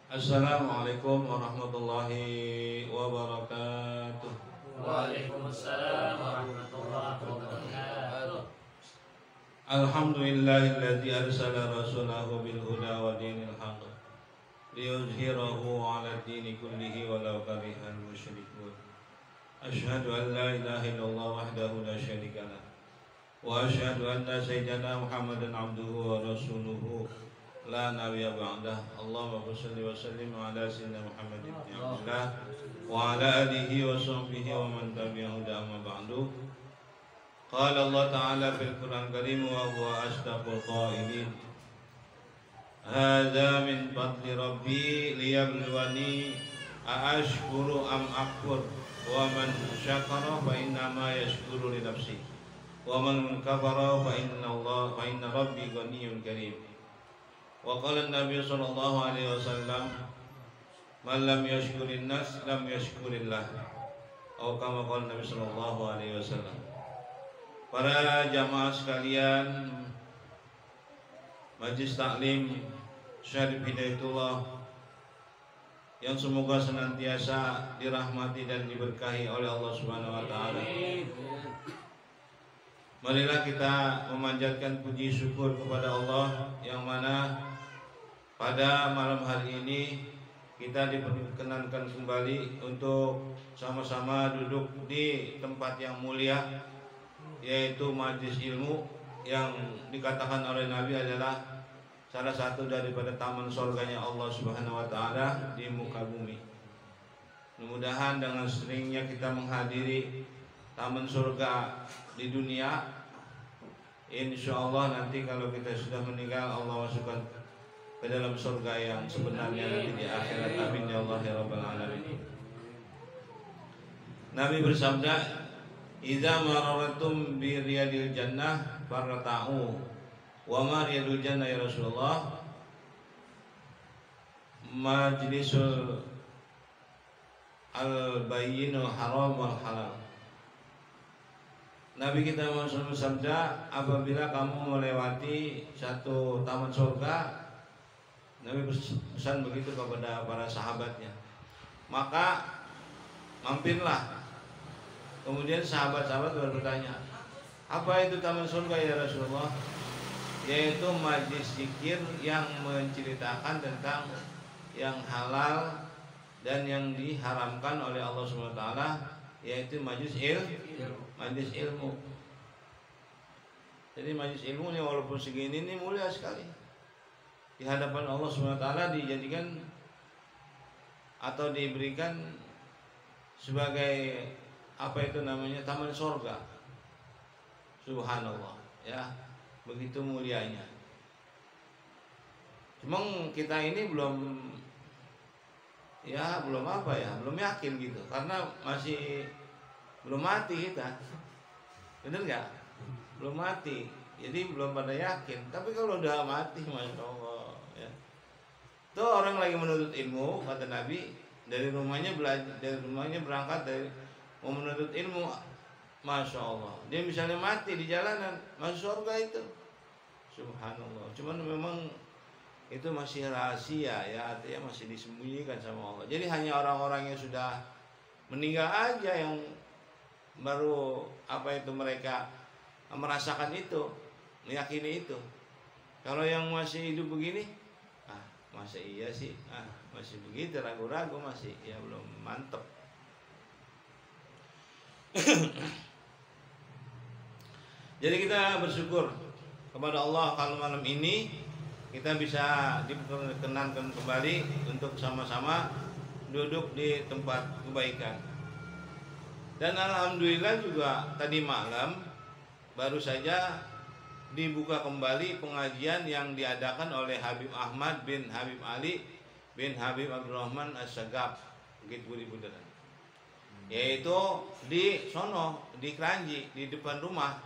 Assalamualaikum warahmatullahi wabarakatuh. Waalaikumsalam warahmatullahi wabarakatuh. Alhamdulillahilladzi arsala rasulahu bil huda wa dinil haqq liyuzhirahu 'ala dini kullihi walau karihal musyrikun. Asyhadu an la ilaha illallah wahdahu la syarika lah wa asyhadu anna sayyidana Muhammadan abduhu wa rasuluhu la nabiyya ba'dah. Allahumma shalli wa sallim ala sayyidina Muhammad ibn Abdullah wa ala alihi wa sahbihi wa man tabi'ahu amma ba'du. Qala Allah Ta'ala fil Qur'an Karim wa huwa asdaqul qailin. Hadza min fadli rabbi liyabluwani aashkuru am akfur wa man syakara fa inna ma yashkuru li nafsi wa man kafara fa inna rabbi ghaniyyun karim. Wa qala an-nabiy sallallahu alaihi wasallam man lam yashkurin nas lam yashkurillah, atau kama qala Nabi sallallahu alaihi wasallam. Para jamaah sekalian, Majelis Taklim Syarif Hidayatullah yang semoga senantiasa dirahmati dan diberkahi oleh Allah Subhanahu wa taala. Marilah kita memanjatkan puji syukur kepada Allah yang mana pada malam hari ini kita diperkenankan kembali untuk sama-sama duduk di tempat yang mulia, yaitu majelis ilmu yang dikatakan oleh Nabi adalah salah satu daripada taman surganya Allah Subhanahu wa taala di muka bumi. Mudah-mudahan dengan seringnya kita menghadiri taman surga di dunia, insya Allah nanti kalau kita sudah meninggal Allah masukkan ke dalam surga yang sebenarnya nanti di akhirat. Amin ya Allah ya Rabbal Alamin. Nabi bersabda, "Idza marartum bi riyadil jannah farta'u." Wa ma riyadul jannah ya Rasulullah? Majlisul al-bayyinul haram wal halal. Nabi kita Muhammad bersabda, apabila kamu melewati satu taman surga, Nabi pesan begitu kepada para sahabatnya, maka mampirlah. Kemudian sahabat-sahabat bertanya, apa itu taman surga ya Rasulullah? Yaitu majlis zikir yang menceritakan tentang yang halal dan yang diharamkan oleh Allah Subhanahu wa taala, yaitu majlis ilmu. Jadi majlis ilmu ini walaupun segini ini mulia sekali di hadapan Allah Subhanahu wa taala, dijadikan atau diberikan sebagai apa itu namanya, taman surga. Subhanallah, ya, begitu mulianya. Cuma kita ini belum yakin gitu, karena masih belum mati kita, bener nggak? Belum mati, jadi belum pada yakin. Tapi kalau udah mati, masya Allah, ya. Tuh orang lagi menuntut ilmu, kata Nabi, dari rumahnya berangkat dari mau menuntut ilmu, masya Allah, dia misalnya mati di jalanan, masuk surga itu. Subhanallah. Cuman memang itu masih rahasia, ya, artinya masih disembunyikan sama Allah. Jadi hanya orang-orang yang sudah meninggal aja yang baru mereka merasakan itu, meyakini itu. Kalau yang masih hidup begini, masa iya sih, masih begitu, ragu-ragu, masih ya belum mantep. Jadi kita bersyukur kepada Allah kalau malam ini kita bisa diperkenankan kembali untuk sama-sama duduk di tempat kebaikan. Dan alhamdulillah juga tadi malam baru saja dibuka kembali pengajian yang diadakan oleh Habib Ahmad bin Habib Ali bin Habib Abdurrahman As-Sagaf, gitu Budaran. Yaitu di sono, di Kranji, di depan rumah,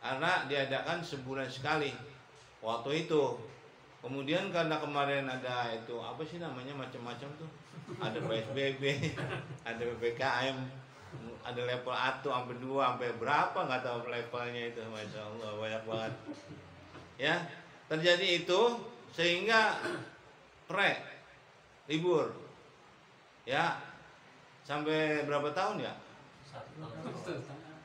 karena diadakan sebulan sekali waktu itu. Kemudian karena kemarin ada itu apa sih namanya, macam-macam tuh, ada PSBB, ada PPKM, ada level 1 sampai 2 sampai berapa nggak tahu levelnya itu, masya Allah banyak banget. Ya, terjadi itu sehingga libur. Ya. Sampai berapa tahun ya? 1 tahun.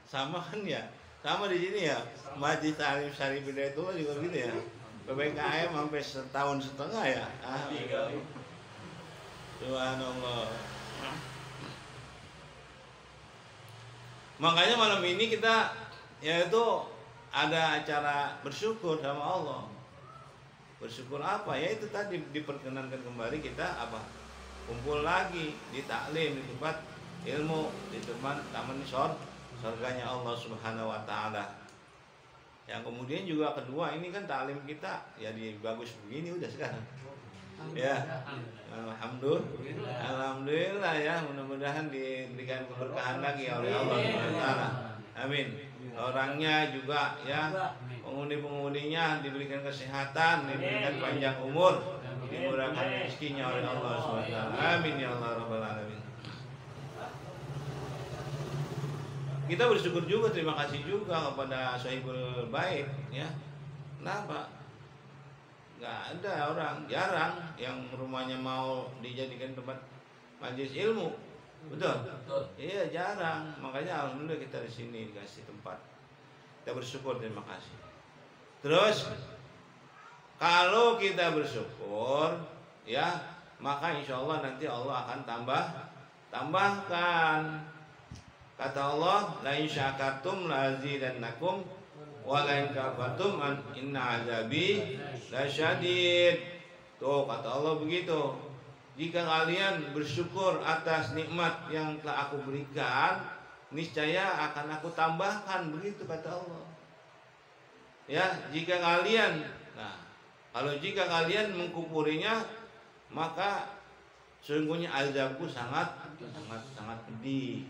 Sama kan ya? Sama di sini ya. Majlis Ta'lim Syarif Hidayatullah juga gitu ya. PPKM sampai setahun setengah ya. Subhanallah. Makanya malam ini kita yaitu ada acara bersyukur sama Allah. Bersyukur apa? Ya itu tadi diperkenankan kembali kita apa? Kumpul lagi di taklim, di tempat ilmu, di tempat taman surganya Allah Subhanahu wa taala. Yang kemudian juga kedua ini kan taklim kita ya di bagus begini udah sekarang. Ya. Alhamdulillah ya, mudah-mudahan diberikan keberkahan lagi oleh Allah Subhanahu wa taala. Amin. Orangnya juga ya, penghuni-penghuninya diberikan kesehatan, diberikan panjang umur, dimurahkan rezekinya oleh Allah Subhanahu wa taala. Amin ya Allah rabbal alamin. Kita bersyukur juga, terima kasih juga kepada Sahibul Bait ya. Kenapa? Nggak ada orang, jarang yang rumahnya mau dijadikan tempat majelis ilmu. Betul? Iya, jarang. Makanya alhamdulillah kita di sini dikasih tempat. Kita bersyukur, terima kasih. Terus kalau kita bersyukur ya, maka insya Allah nanti Allah akan tambahkan. Kata Allah, la in syakartum la azidannakum wa la in kafartum inna azabi lasyadid. Tuh kata Allah begitu. Jika kalian bersyukur atas nikmat yang telah aku berikan, niscaya akan aku tambahkan, begitu kata Allah. Ya, jika kalian jika kalian mengkufurinya, maka sesungguhnya azabku sangat pedih.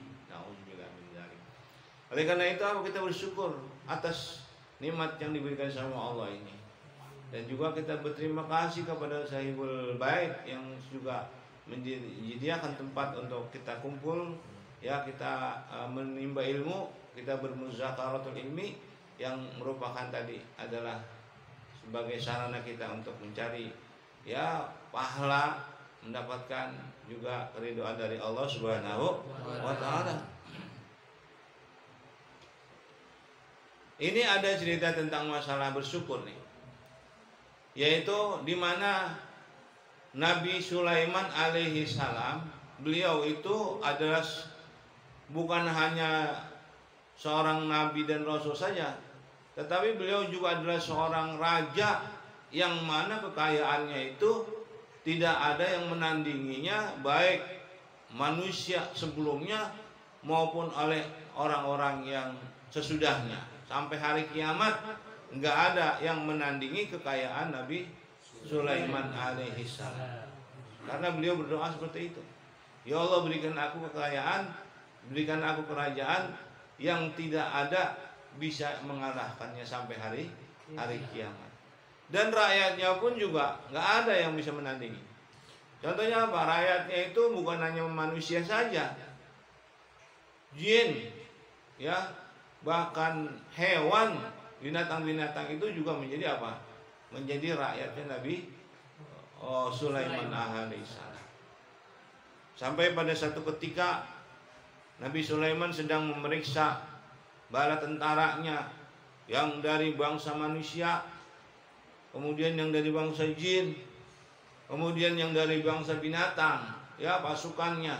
Oleh karena itu kita bersyukur atas nikmat yang diberikan sama Allah ini. Dan juga kita berterima kasih kepada Sahibul Bait yang juga menyediakan tempat untuk kita kumpul, ya kita menimba ilmu, kita bermuzakaratul ilmi yang merupakan tadi adalah sebagai sarana kita untuk mencari ya pahala, mendapatkan juga keridhaan dari Allah Subhanahu wa taala. Ini ada cerita tentang masalah bersyukur nih. Yaitu di mana Nabi Sulaiman alaihi salam, beliau itu adalah bukan hanya seorang nabi dan rasul saja, tetapi beliau juga adalah seorang raja yang mana kekayaannya itu tidak ada yang menandinginya, baik manusia sebelumnya maupun oleh orang-orang yang sesudahnya. Sampai hari kiamat nggak ada yang menandingi kekayaan Nabi Sulaiman alaihi salam. Karena beliau berdoa seperti itu. Ya Allah, berikan aku kekayaan, berikan aku kerajaan yang tidak ada bisa mengalahkannya sampai hari kiamat. Dan rakyatnya pun juga nggak ada yang bisa menandingi. Contohnya apa? Rakyatnya itu bukan hanya manusia saja, jin, ya, bahkan hewan, binatang-binatang itu juga menjadi apa? Menjadi rakyatnya Nabi Sulaiman alaihissalam. Sampai pada satu ketika Nabi Sulaiman sedang memeriksa bala tentaranya yang dari bangsa manusia, kemudian yang dari bangsa jin, kemudian yang dari bangsa binatang, ya pasukannya,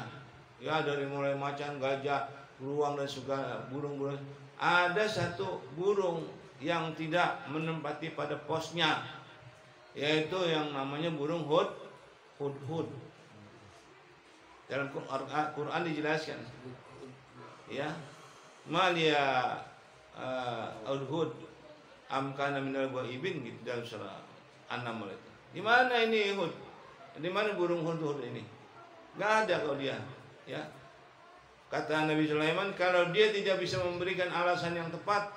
ya dari mulai macan, gajah, beruang dan segala burung-burung. Ada satu burung yang tidak menempati pada posnya, yaitu yang namanya burung hudhud. Dalam Quran dijelaskan, ya, malia hudhud amkana minal ghaibin, gitu dalam surah An-Naml itu. Di mana ini hud? Di mana burung hudhud ini? Gak ada kalau dia, ya. Kata Nabi Sulaiman, kalau dia tidak bisa memberikan alasan yang tepat,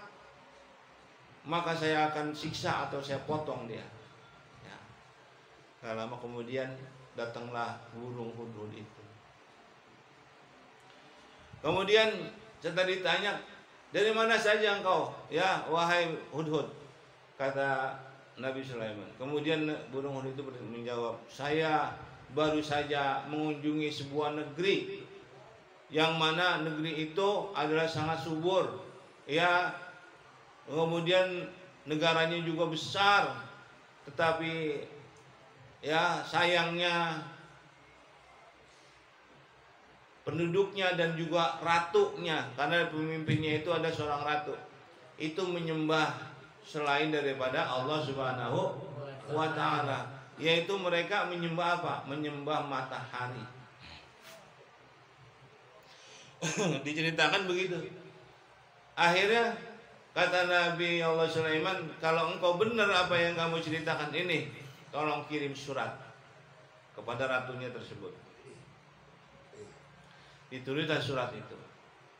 maka saya akan siksa atau saya potong dia. Ya. Gak lama kemudian datanglah burung hudhud itu. Kemudian setelah ditanya, dari mana saja engkau, ya wahai hudhud? Kata Nabi Sulaiman. Kemudian burung hudud itu menjawab, saya baru saja mengunjungi sebuah negeri yang mana negeri itu adalah sangat subur, ya. Kemudian negaranya juga besar, tetapi ya sayangnya penduduknya dan juga ratunya, karena pemimpinnya itu ada seorang ratu, itu menyembah selain daripada Allah Subhanahu wa Ta'ala, yaitu mereka menyembah apa? Menyembah matahari. Diceritakan begitu. Akhirnya kata Nabi Allah Sulaiman, kalau engkau benar apa yang kamu ceritakan ini, tolong kirim surat kepada ratunya tersebut. Ditulislah surat itu,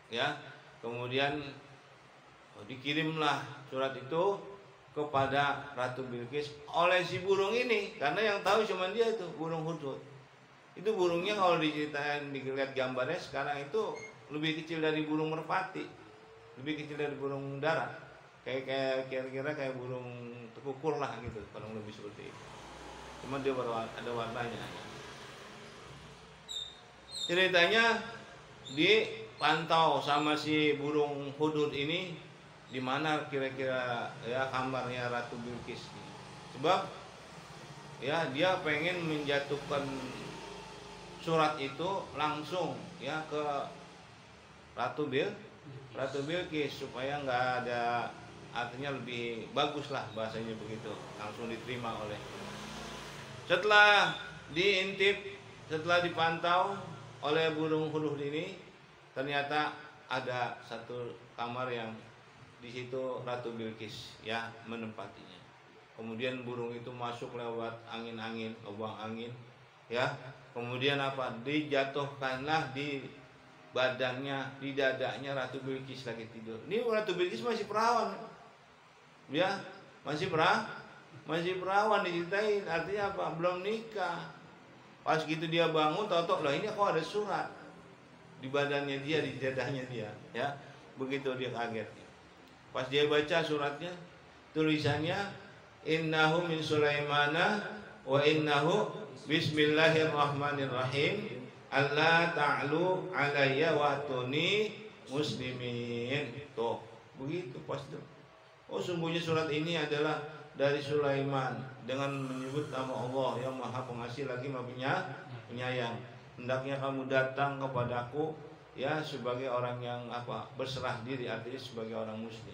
ya. Kemudian dikirimlah surat itu kepada Ratu Bilqis oleh si burung ini, karena yang tahu cuma dia itu, burung hudud. Itu burungnya kalau diceritain, dilihat gambarnya sekarang itu lebih kecil dari burung merpati, lebih kecil dari burung darat, kayak kira-kira kayak burung tekukur lah gitu, kurang lebih seperti itu. Cuma dia ada warnanya. Ceritanya dipantau sama si burung hudud ini, di mana kira-kira ya kamarnya Ratu Bilqis. Sebab ya dia pengen menjatuhkan surat itu langsung ya ke Ratu Bilqis supaya nggak ada, artinya lebih bagus lah bahasanya begitu, langsung diterima oleh. Setelah diintip, setelah dipantau oleh burung hudud ini, ternyata ada satu kamar yang di situ Ratu Bilqis ya menempatinya. Kemudian burung itu masuk lewat angin-angin, lubang angin, ya. Kemudian apa? Dijatuhkanlah di badannya, di dadanya Ratu Bilqis lagi tidur. Ini Ratu Bilqis masih perawan, ya, masih perawan diceritain, artinya apa? Belum nikah. Pas gitu dia bangun, tahu-tahu lah ini kok ada surat di badannya dia, di dadanya dia, ya. Begitu dia kaget. Pas dia baca suratnya, tulisannya innahu min Sulaimana wa innahu bismillahirrahmanirrahim alla ta'lu alayya wa tuni muslimin. Tuh, begitu pas itu. Oh, sungguhnya surat ini adalah dari Sulaiman dengan menyebut nama Allah yang Maha Pengasih lagi Maha Penyayang. Hendaknya kamu datang kepadaku ya sebagai orang yang apa? Berserah diri, artinya sebagai orang muslim.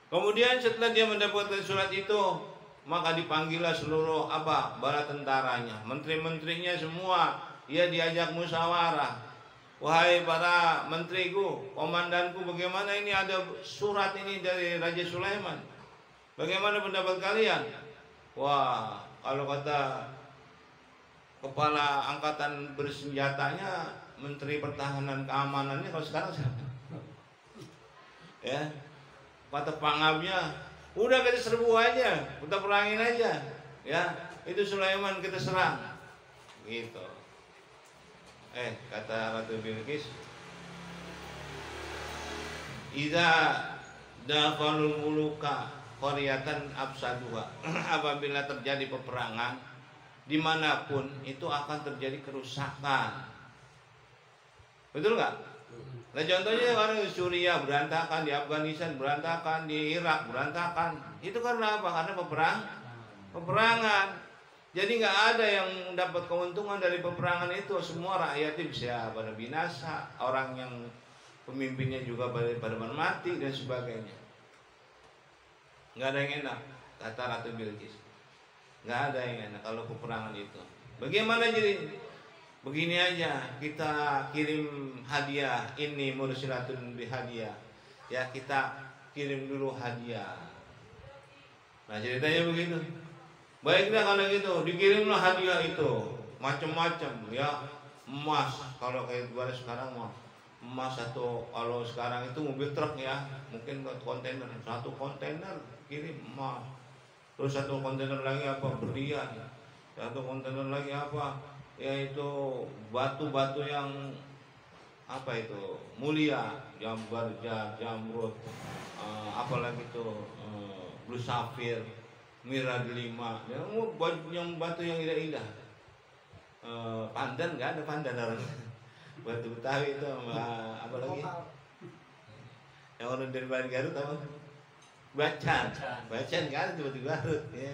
Kemudian setelah dia mendapatkan surat itu, maka dipanggillah seluruh apa? Bala tentaranya, menteri-menterinya semua, ia diajak musyawarah. Wahai para menteriku, komandanku, bagaimana ini ada surat ini dari Raja Sulaiman? Bagaimana pendapat kalian? Wah, kalau kata kepala angkatan bersenjatanya, Menteri Pertahanan Keamanannya kalau sekarang siapa? Ya, kata pangabnya, udah kita serbu aja, kita perangin aja, ya, itu Sulaiman kita serang, gitu. Kata Ratu Bilqis, idza dakhalul muluka qaryatan absaduha. Apabila terjadi peperangan dimanapun itu akan terjadi kerusakan. Betul nggak? Nah contohnya orang di Suriah berantakan, di Afghanistan berantakan, di Irak berantakan. Itu karena apa? Karena peperangan. Jadi nggak ada yang dapat keuntungan dari peperangan itu. Semua rakyatnya bisa pada binasa, orang yang pemimpinnya juga pada mati dan sebagainya. Nggak ada yang enak, kata Ratu Bilqis. Nggak ada yang enak kalau peperangan itu. Bagaimana jadi? Begini aja, kita kirim hadiah, ini mursilatun bihadiah. Ya, kita kirim dulu hadiah. Nah ceritanya begitu. Baiklah kalau gitu, dikirimlah hadiah itu macam-macam ya, emas kalau kayak gimana sekarang mah emas, atau kalau sekarang itu mobil truk ya, mungkin kontainer, satu kontainer kirim emas, terus satu kontainer lagi apa berlian, satu kontainer lagi apa yaitu batu-batu yang apa itu mulia, jambar, jamrud, apalagi itu blue sapphire, mira delima, yang batu yang indah-indah. Pandan nggak ada pandan orang. Batu Betawi itu apa lagi? Yang orang dari Garut apa? Bacan nggak ada di Batu Garut. Ya.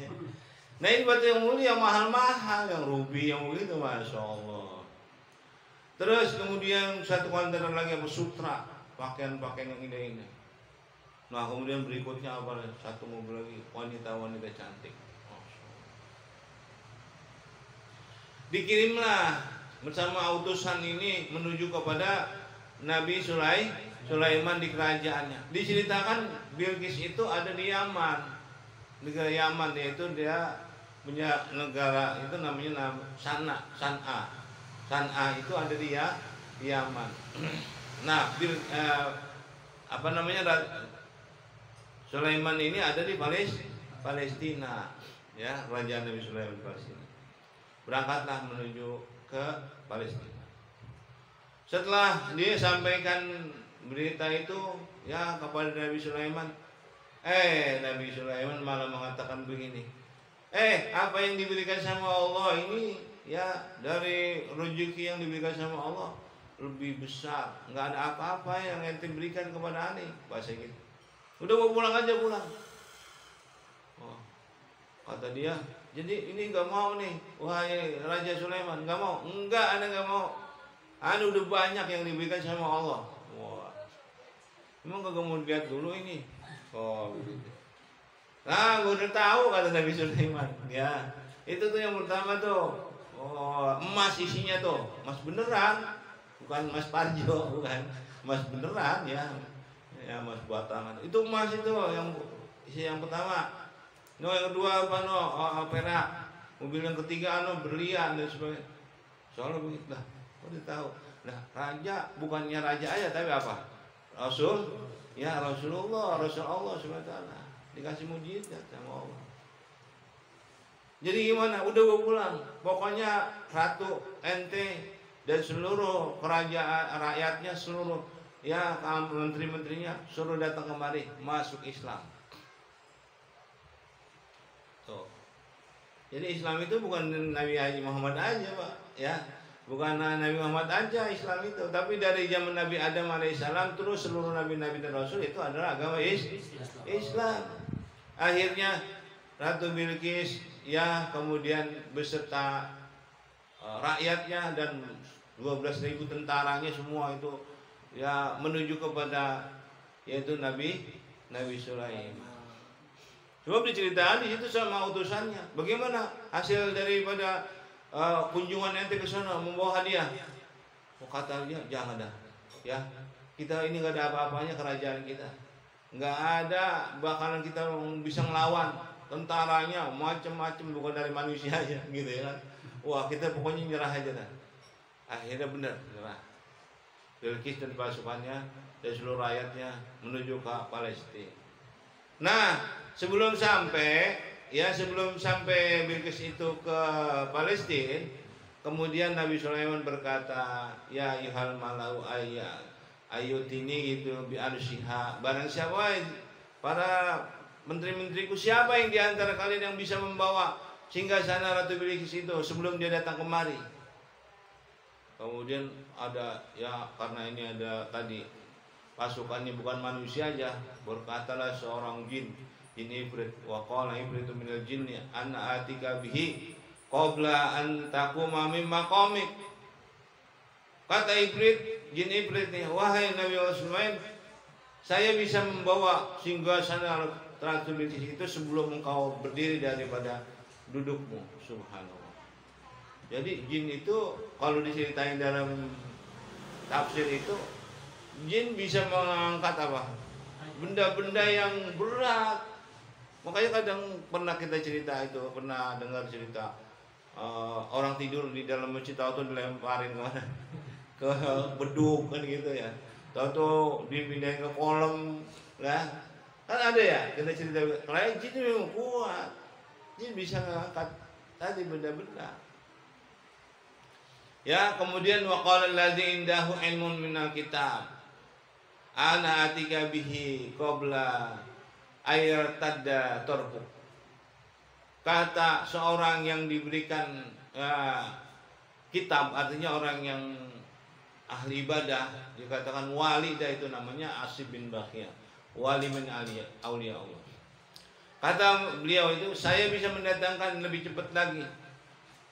Nah ini batu yang mulia, mahal-mahal, yang ruby, yang begitu, masya Allah. Terus kemudian satu kontainer lagi apa? Sutra, pakaian-pakaian yang indah-indah. Nah kemudian berikutnya apa? Satu mobil lagi, wanita-wanita cantik. Dikirimlah bersama utusan ini menuju kepada Nabi Sulaiman di kerajaannya. Diceritakan Bilqis itu ada di Yaman, negara Yaman, yaitu dia punya negara itu namanya San'a itu ada di Yaman. Nah, Sulaiman ini ada di Palestina, ya, Raja Nabi Sulaiman di Palestina. Berangkatlah menuju ke Palestina. Setelah dia sampaikan berita itu ya kepada Nabi Sulaiman, Nabi Sulaiman malah mengatakan begini, apa yang diberikan sama Allah ini ya dari rezeki yang diberikan sama Allah lebih besar, nggak ada apa-apa yang ente berikan kepada aneh, bahasa gitu. Udah mau pulang aja pulang. Kata dia, jadi ini nggak mau nih, wahai Raja Sulaiman, nggak mau, enggak, anda nggak mau, anda udah banyak yang diberikan sama Allah. Wah, emang kagak mau lihat dulu ini? Begitu. Nah, gue udah tahu kata Nabi Sulaiman. Ya, itu tuh yang pertama tuh. Emas isinya tuh, emas beneran, bukan emas parjo, bukan emas beneran ya, emas buatan. Itu emas itu yang isi yang pertama. Yang kedua apa perak. Mobil yang ketiga berlian dan sebagainya. Soalnya begitu lah. Udah tahu. Nah, raja bukannya raja aja tapi apa? Rasul, ya Rasulullah SWT dikasih mujizat sama Allah. Jadi gimana? Udah gue pulang. Pokoknya ratu ente dan seluruh kerajaan rakyatnya, seluruh ya menteri-menterinya suruh datang kemari masuk Islam. Tuh. Jadi Islam itu bukan Nabi Haji Muhammad aja, Pak, ya. Bukan Nabi Muhammad aja Islam itu, tapi dari zaman Nabi Adam alaihissalam terus seluruh nabi-nabi dan rasul itu adalah agama Islam. Akhirnya Ratu Bilqis ya kemudian beserta rakyatnya dan 12.000 tentaranya semua itu ya menuju kepada yaitu Nabi Sulaiman. Sebab diceritakan di situ sama utusannya. Bagaimana hasil daripada kunjungan ente ke sana membawa hadiah? Kata dia jangan dah, ya kita ini nggak ada apa-apanya kerajaan kita, nggak ada bakalan kita bisa ngelawan tentaranya macam-macam bukan dari manusia aja gitu ya kan. Wah kita pokoknya nyerah aja dah. Akhirnya benar nyerah. Bilqis dan pasukannya dan seluruh rakyatnya menuju ke Palestina. Nah sebelum sampai Bilqis itu ke Palestina, kemudian Nabi Sulaiman berkata, ya yuhal malau ayutini gitu bi arsyha. Barang siapa para menteri-menteriku, siapa yang diantara kalian yang bisa membawa singgasana Ratu Bilqis itu sebelum dia datang kemari? Kemudian ada ya karena ini ada tadi pasukannya bukan manusia aja, berkatalah seorang jin ifrit wa qala ifritu minal jinni ana atika bihi qabla an taquma min maqamik. Kata jin ifrit nih, wahai Nabi Sulaiman, saya bisa membawa singgasana Ratu Bilqis itu sebelum engkau berdiri daripada dudukmu. Subhanallah. Jadi jin itu kalau diceritain dalam tafsir itu, jin bisa mengangkat apa? Benda-benda yang berat. Makanya kadang pernah kita cerita itu, pernah dengar cerita orang tidur di dalam masjid, tahu-tahu dilemparin kemana? Ke beduk kan gitu ya. Tahu-tahu dipindahin ke kolam, lah. Kan ada ya kita cerita. Kalau jin itu memang kuat. Jin bisa mengangkat tadi benda-benda. Ya, kemudian waqala allazi indahu ilmun minal kitab ana atika bihi qabla air tadda torku. Kata seorang yang diberikan kitab, artinya orang yang ahli ibadah, dikatakan wali, dah itu namanya Asib bin Bakhya, wali min aulia Allah. Kata beliau itu, saya bisa mendatangkan lebih cepat lagi.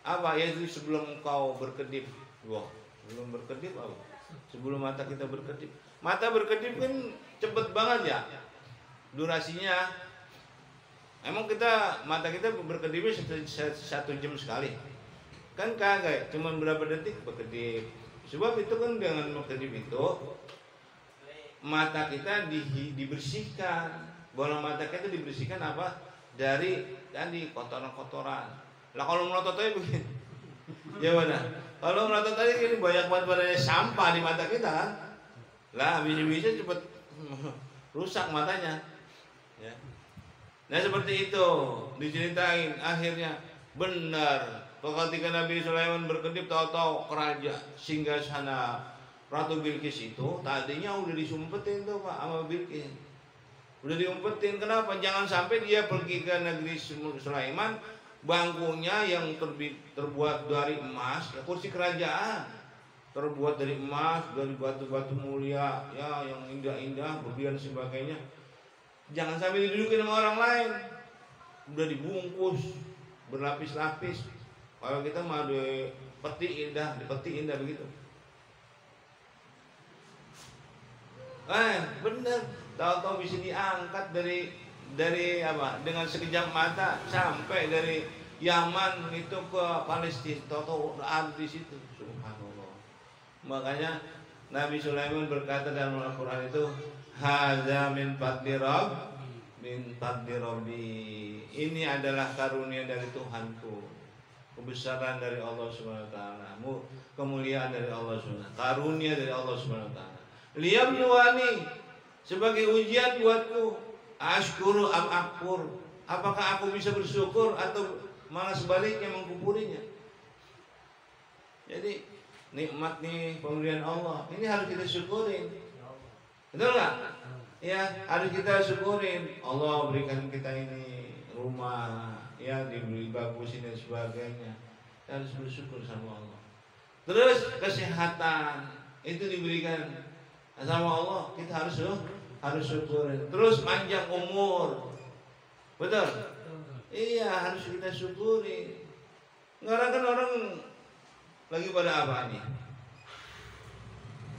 Apa? Yaitu sebelum engkau berkedip. Wah, sebelum berkedip apa? Sebelum mata kita berkedip. Mata berkedip kan cepet banget ya durasinya. Emang mata kita berkedipnya 1 jam sekali? Kan kagak, cuma berapa detik berkedip. Sebab itu kan dengan berkedip itu mata kita dibersihkan. Bola mata kita dibersihkan apa? Dari tadi kotoran-kotoran. Lah kalau melotot aja begini. Ya mana? Kalau melotot aja ini banyak banget padanya sampah di mata kita kan. Lah bisa-bisa cepet rusak matanya. Ya. Nah seperti itu diceritain akhirnya benar. Ketika Nabi Sulaiman berkedip, tahu-tahu kerajaan singgasana Ratu Bilqis itu tadinya udah disumpetin tuh Pak sama Bilqis. Udah diumpetin, kenapa? Jangan sampai dia pergi ke negeri Sulaiman, bangkunya yang terbuat dari emas, ya kursi kerajaan terbuat dari emas, dari batu-batu mulia, ya yang indah-indah, berlian sebagainya. Jangan sampai didudukin sama orang lain. Udah dibungkus berlapis-lapis. Kalau kita mah dipeti indah begitu. Bener. Tahu-tahu bisa diangkat dari apa? Dengan sekejap mata sampai dari Yaman itu ke Palestina. Tahu-tahu ada di situ. Subhanallah. Makanya Nabi Sulaiman berkata dalam Al-Quran itu, hadza min fadli Rabbi. Ini adalah karunia dari Tuhanku. Kebesaran dari Allah Subhanahu wa taala. Kemuliaan dari Allah Subhanahu wa taala. Karunia dari Allah Subhanahu wa taala. Liyabluwani, sebagai ujian buatku, ashkuru am akfur, apakah aku bisa bersyukur atau malah sebaliknya mengkufurinya. Jadi nikmat nih pemberian Allah, ini harus kita syukurin. Betul nggak? Ya, harus kita syukurin. Allah berikan kita ini rumah, ya diberi bagusin dan sebagainya. Kita harus bersyukur sama Allah. Terus kesehatan itu diberikan sama Allah, kita harus syukur. Terus panjang umur, betul? Iya, harus kita syukuri. Sekarang kan orang lagi pada apa nih?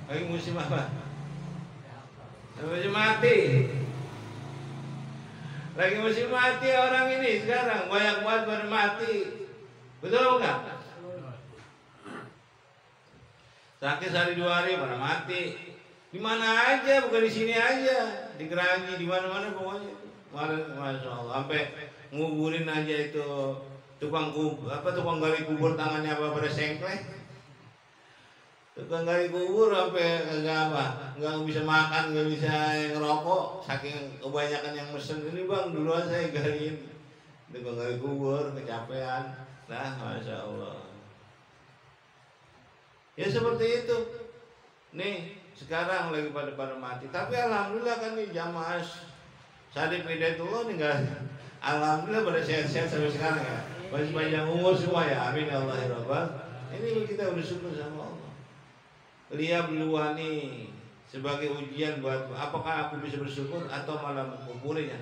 Lagi musim apa? Musim mati. Lagi musim mati orang ini sekarang banyak banget pada mati. Betul nggak? Sakit sehari 2 hari pada mati. Di mana aja, bukan di sini aja, di Keranji, di mana-mana pokoknya. Masya Allah, sampai nguburin aja itu tukang gali kubur tangannya apa pada sengklek. Tukang gali kubur sampai nggak bisa makan, nggak bisa ngerokok, saking kebanyakan yang mesen. Ini bang, duluan saya galiin. Tukang gali kubur, kecapean. Nah, Masya Allah. Ya seperti itu. Nih. Sekarang lagi pada mati. Tapi alhamdulillah kan nih jamaah Syarif Hidayatullah nih enggak. Alhamdulillah pada sehat-sehat sampai sekarang ya. Masih panjang umur semua ya. Amin ya Allah ya Rabbal. Ini kita bersyukur sama Allah. Liyabluwani, sebagai ujian buat apakah aku bisa bersyukur atau malah mengkufurinya.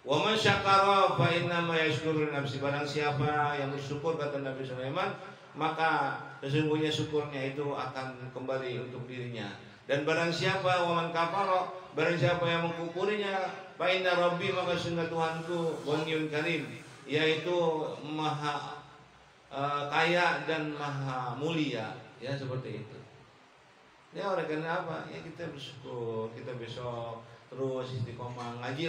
Wa man syakara fa inna ma yashkuru nafsi. Barang siapa yang bersyukur, kata Nabi Sulaiman, maka sesungguhnya syukurnya itu akan kembali untuk dirinya. Dan barang siapa waman kafara, barang siapa yang mengkufurinya, fa inna rabbi, maka sungguh Tuhanku Ghaniyyun Karim, yaitu maha kaya dan maha mulia, ya seperti itu. Ya oleh karena apa? Ya kita bersyukur, kita besok terus istiqomah ngaji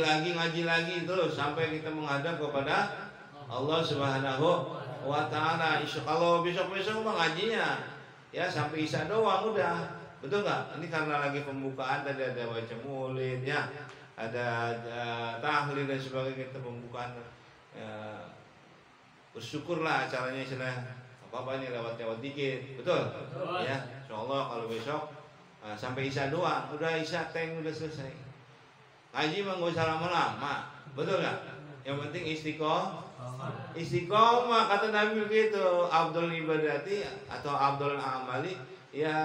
lagi terus sampai kita menghadap kepada Allah Subhanahu wa taala. Kalau besok-besok mah ngajinya ya sampai isya doang udah. Betul nggak? Ini karena lagi pembukaan, tadi ada baca maulid ya, ada tahlil dan sebagainya, kita pembukaan. Ya, bersyukurlah acaranya istilah apa ini lewat dikit, betul? Ya, insyaallah kalau besok sampai isya doang, udah isya udah selesai. Ngaji mah nggak usah lama-lama, Betul nggak? Yang penting istiqomah kata Nabi begitu. Abdul ibadati atau Abdul amali ya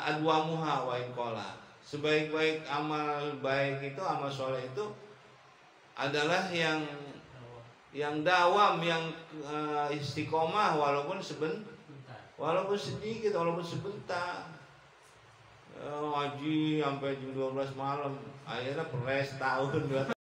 adwamuha wa in qala. Sebaik-baik amal baik itu, amal soleh itu adalah yang dawam, yang istiqomah walaupun walaupun sedikit, walaupun sebentar. Ngaji sampai jam 12 malam, akhirnya peres tahun